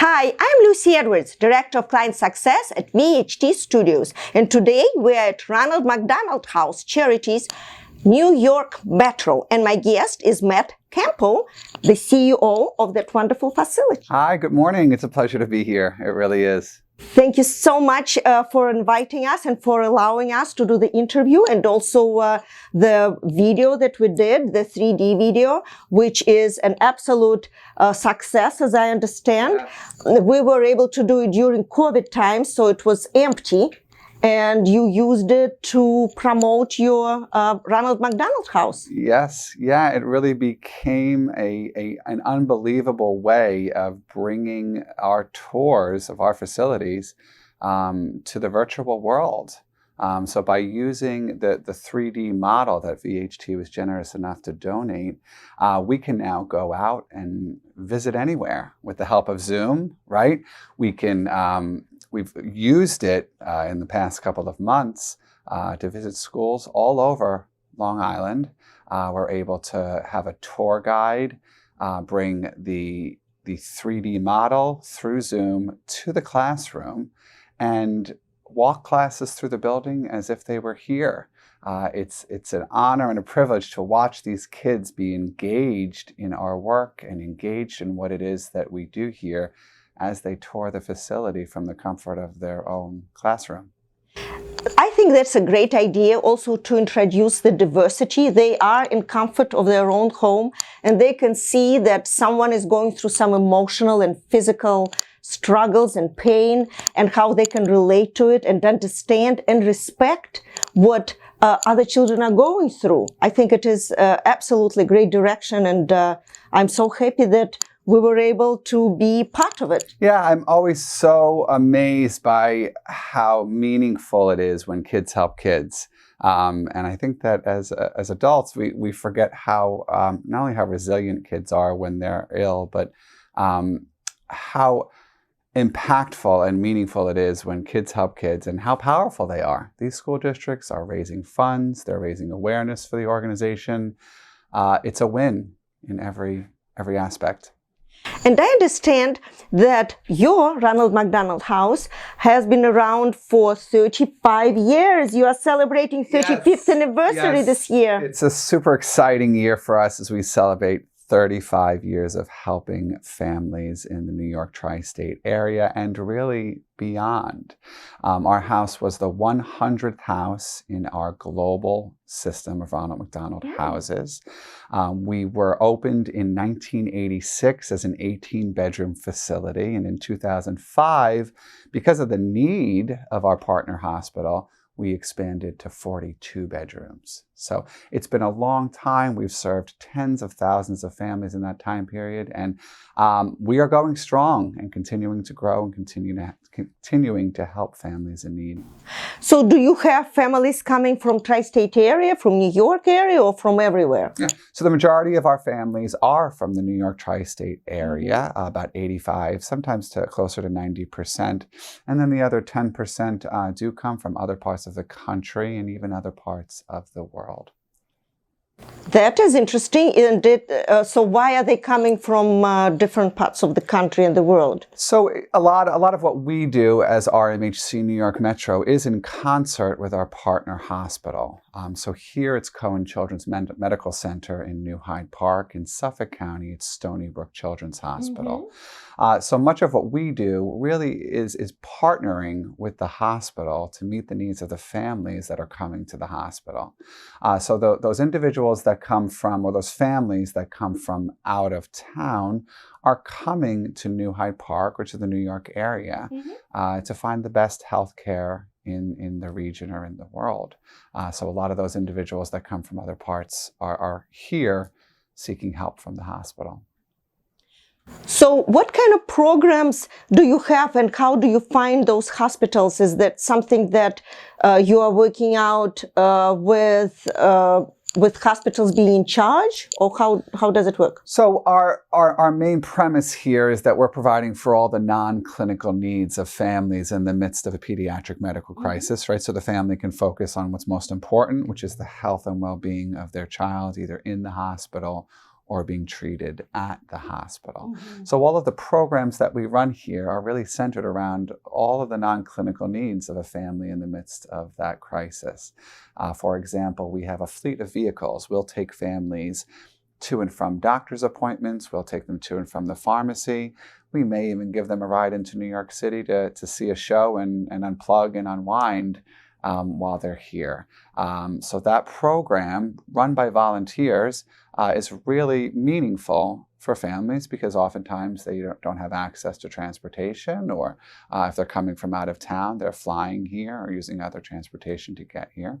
Hi, I'm Lucy Edwards, Director of Client Success at VHT Studios, and today we're at Ronald McDonald House, Charities, New York Metro, and my guest is Matt Campo, the CEO of that wonderful facility. Hi, good morning. It's a pleasure to be here. It really is. Thank you so much for inviting us and for allowing us to do the interview, and also the video that we did, the 3D video, which is an absolute success, as I understand. Yes. We were able to do it during COVID times, so it was empty, and you used it to promote your Ronald McDonald House. Yes, yeah, it really became an unbelievable way of bringing our tours of our facilities to the virtual world. So by using the 3D model that VHT was generous enough to donate, we can now go out and visit anywhere with the help of Zoom, right? We can, we've used it in the past couple of months to visit schools all over Long Island. We're able to have a tour guide bring the 3D model through Zoom to the classroom and walk classes through the building as if they were here. It's an honor and a privilege to watch these kids be engaged in our work and engaged in what it is that we do here as they tour the facility from the comfort of their own classroom. I think that's a great idea also to introduce the diversity. They are in comfort of their own home, and they can see that someone is going through some emotional and physical struggles and pain, and how they can relate to it and understand and respect what other children are going through. I think it is absolutely great direction, and I'm so happy that we were able to be part of it. Yeah, I'm always so amazed by how meaningful it is when kids help kids. And I think that as adults, we forget how, not only how resilient kids are when they're ill, but how impactful and meaningful it is when kids help kids and how powerful they are. These school districts are raising funds, they're raising awareness for the organization. It's a win in every aspect. And I understand that your Ronald McDonald House has been around for 35 years. You are celebrating 35th anniversary this year. It's a super exciting year for us as we celebrate 35 years of helping families in the New York tri-state area and really beyond. Our house was the 100th house in our global system of Ronald McDonald houses. We were opened in 1986 as an 18-bedroom facility, and in 2005, because of the need of our partner hospital, we expanded to 42 bedrooms. So it's been a long time. We've served tens of thousands of families in that time period. And we are going strong and continuing to grow and continuing to help families in need. So do you have families coming from tri-state area, from New York area, or from everywhere? Yeah. So the majority of our families are from the New York tri-state area, about 85, sometimes to closer to 90%. And then the other 10% do come from other parts of the country and even other parts of the world. That is interesting. So why are they coming from different parts of the country and the world? So a lot of what we do as RMHC New York Metro is in concert with our partner hospital. So here it's Cohen Children's Medical Center in New Hyde Park. In Suffolk County, it's Stony Brook Children's Hospital. So much of what we do really is partnering with the hospital to meet the needs of the families that are coming to the hospital. So those individuals that come from, or those families that come from out of town, are coming to New Hyde Park, which is the New York area, to find the best health care in the region or in the world. So a lot of those individuals that come from other parts are here seeking help from the hospital. So what kind of programs do you have, and how do you find those hospitals? Is that something that you are working out with hospitals being in charge, or how does it work? So our main premise here is that we're providing for all the non-clinical needs of families in the midst of a pediatric medical crisis, right? So the family can focus on what's most important, which is the health and well-being of their child, either in the hospital or being treated at the hospital. So all of the programs that we run here are really centered around all of the non-clinical needs of a family in the midst of that crisis. For example, we have a fleet of vehicles. We'll take families to and from doctor's appointments. We'll take them to and from the pharmacy. We may even give them a ride into New York City to see a show and unplug and unwind while they're here. So that program, run by volunteers, is really meaningful for families because oftentimes they don't have access to transportation, or if they're coming from out of town, they're flying here or using other transportation to get here.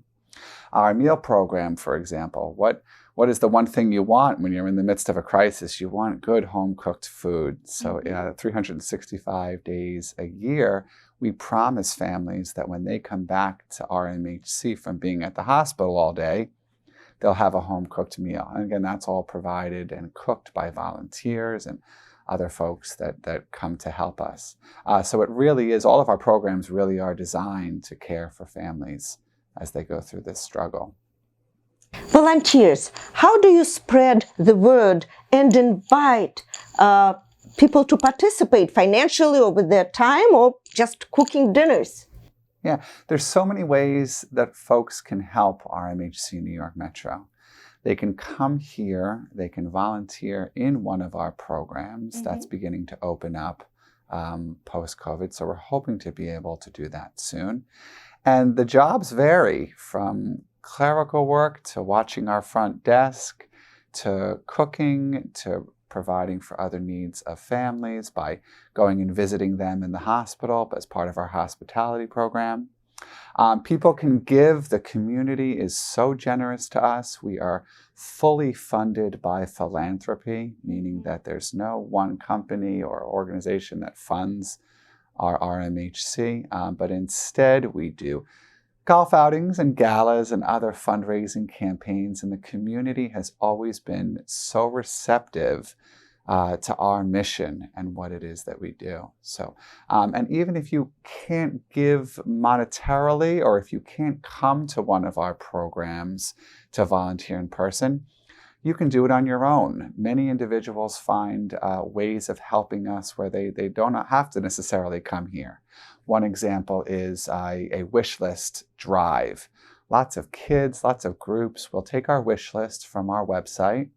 Our meal program, for example, what is the one thing you want when you're in the midst of a crisis? You want good home-cooked food. So 365 days a year, we promise families that when they come back to RMHC from being at the hospital all day, they'll have a home-cooked meal. And again, that's all provided and cooked by volunteers and other folks that come to help us. So it really is, all of our programs really are designed to care for families as they go through this struggle. Volunteers, how do you spread the word and invite people to participate financially or with their time or just cooking dinners? Yeah, there's so many ways that folks can help RMHC New York Metro. They can come here, they can volunteer in one of our programs that's beginning to open up post-COVID. So we're hoping to be able to do that soon. And the jobs vary from clerical work to watching our front desk, to cooking, to providing for other needs of families by going and visiting them in the hospital as part of our hospitality program. People can give. The community is so generous to us. We are fully funded by philanthropy, meaning that there's no one company or organization that funds our RMHC, but instead we do golf outings and galas and other fundraising campaigns, and the community has always been so receptive to our mission and what it is that we do. So, and even if you can't give monetarily, or if you can't come to one of our programs to volunteer in person, you can do it on your own. Many individuals find ways of helping us where they don't have to necessarily come here. One example is a wish list drive. Lots of kids, lots of groups will take our wish list from our website,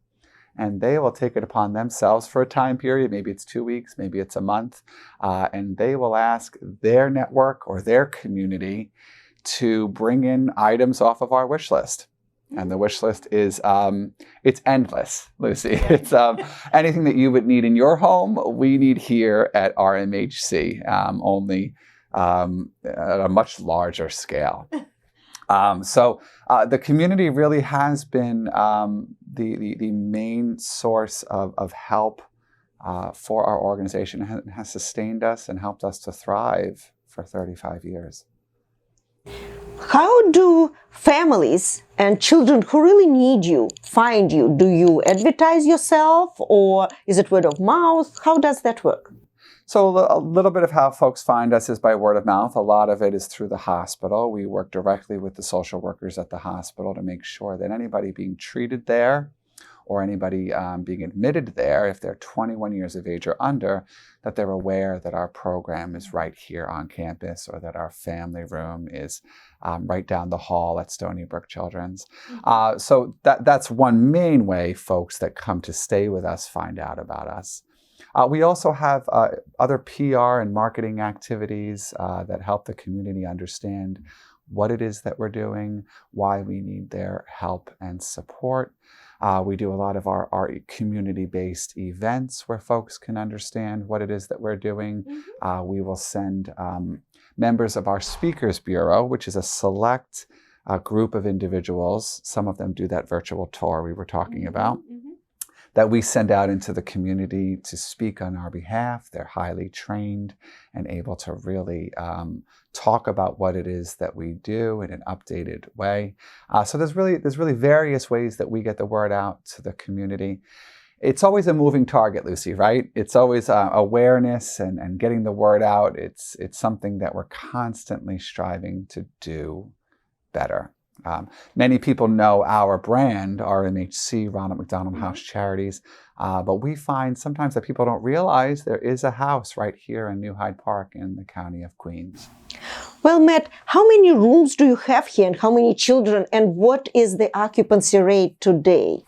and they will take it upon themselves for a time period. Maybe it's 2 weeks, maybe it's a month, and they will ask their network or their community to bring in items off of our wish list. And the wish list is, it's endless, Lucy. It's anything that you would need in your home, we need here at RMHC, only at a much larger scale. So the community really has been the main source of help for our organization, and has sustained us and helped us to thrive for 35 years. How do families and children who really need you find you? Do you advertise yourself, or is it word of mouth? How does that work? So a little bit of how folks find us is by word of mouth. A lot of it is through the hospital. We work directly with the social workers at the hospital to make sure that anybody being treated there, or anybody being admitted there, if they're 21 years of age or under, that they're aware that our program is right here on campus, or that our family room is right down the hall at Stony Brook Children's. So that's one main way folks that come to stay with us find out about us. We also have other PR and marketing activities that help the community understand what it is that we're doing, why we need their help and support. We do a lot of our community-based events where folks can understand what it is that we're doing. We will send members of our Speakers Bureau, which is a select group of individuals. Some of them do that virtual tour we were talking about, that we send out into the community to speak on our behalf. They're highly trained and able to really talk about what it is that we do in an updated way. So there's really various ways that we get the word out to the community. It's always a moving target, Lucy, right? It's always awareness and getting the word out. It's something that we're constantly striving to do better. Many people know our brand, RMHC, Ronald McDonald House Charities, but we find sometimes that people don't realize there is a house right here in New Hyde Park in the county of Queens. Well, Matt, how many rooms do you have here and how many children, and what is the occupancy rate today?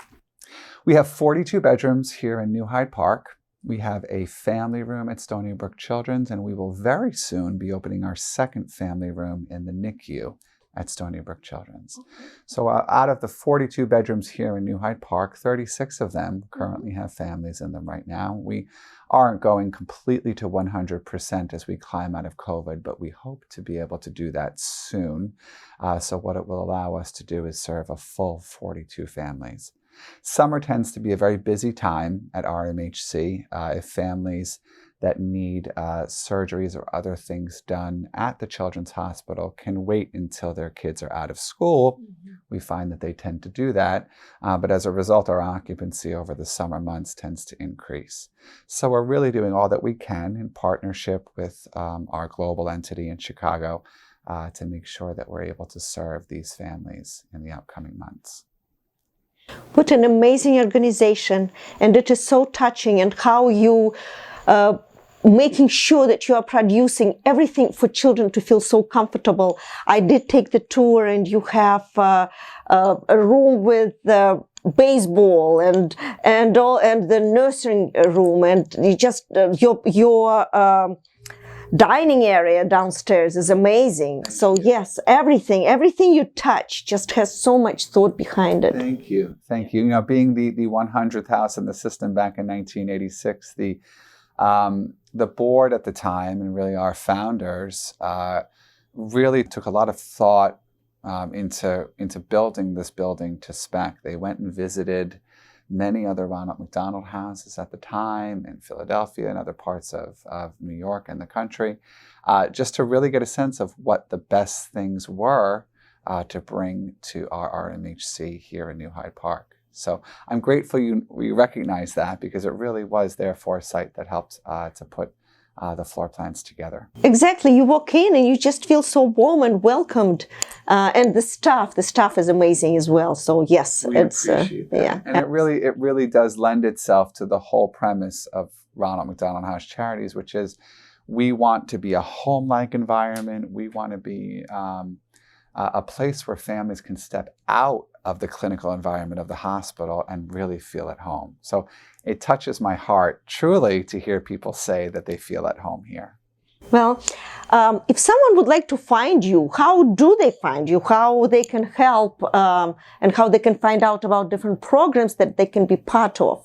We have 42 bedrooms here in New Hyde Park. We have a family room at Stony Brook Children's, and we will very soon be opening our second family room in the NICU at Stony Brook Children's. So out of the 42 bedrooms here in New Hyde Park, 36 of them currently have families in them right now. We aren't going completely to 100% as we climb out of COVID, but we hope to be able to do that soon. So what it will allow us to do is serve a full 42 families. Summer tends to be a very busy time at RMHC if families that need surgeries or other things done at the Children's Hospital can wait until their kids are out of school. We find that they tend to do that, but as a result, our occupancy over the summer months tends to increase. So we're really doing all that we can in partnership with our global entity in Chicago to make sure that we're able to serve these families in the upcoming months. What an amazing organization, and it is so touching, and how you making sure that you are producing everything for children to feel so comfortable. I did take the tour, and you have a room with baseball and the nursery room, and you just your dining area downstairs is amazing. So yes, everything you touch just has so much thought behind it. Thank you. Thank you. You know, being the 100th house in the system back in 1986, the board at the time, and really our founders, really took a lot of thought into building this building to spec. They went and visited many other Ronald McDonald houses at the time in Philadelphia and other parts of New York and the country, just to really get a sense of what the best things were to bring to our RMHC here in New Hyde Park. So I'm grateful you recognize that, because it really was their foresight that helped to put the floor plans together. Exactly. You walk in and you just feel so warm and welcomed. And the staff is amazing as well. So yes, We appreciate that. Yeah. And it really does lend itself to the whole premise of Ronald McDonald House Charities, which is we want to be a home-like environment. We want to be a place where families can step out of the clinical environment of the hospital and really feel at home. So it touches my heart truly to hear people say that they feel at home here. Well, if someone would like to find you, how do they find you? How they can help, and how they can find out about different programs that they can be part of?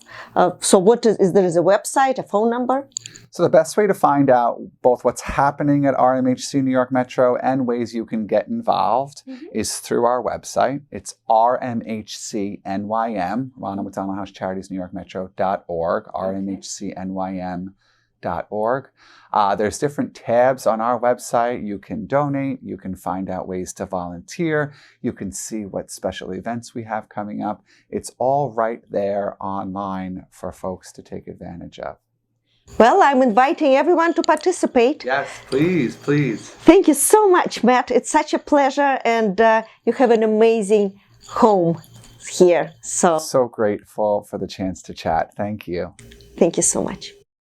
So what is there is a website, a phone number? So the best way to find out both what's happening at RMHC New York Metro and ways you can get involved is through our website. It's RMHCNYM, Ronald McDonald House Charities New York Metro.org, RMHCNYM.org. There's different tabs on our website. You can donate, you can find out ways to volunteer, you can see what special events we have coming up. It's all right there online for folks to take advantage of. Well, I'm inviting everyone to participate. Yes, please, please. Thank you so much, Matt. It's such a pleasure, and you have an amazing home here. So grateful for the chance to chat. Thank you. Thank you so much.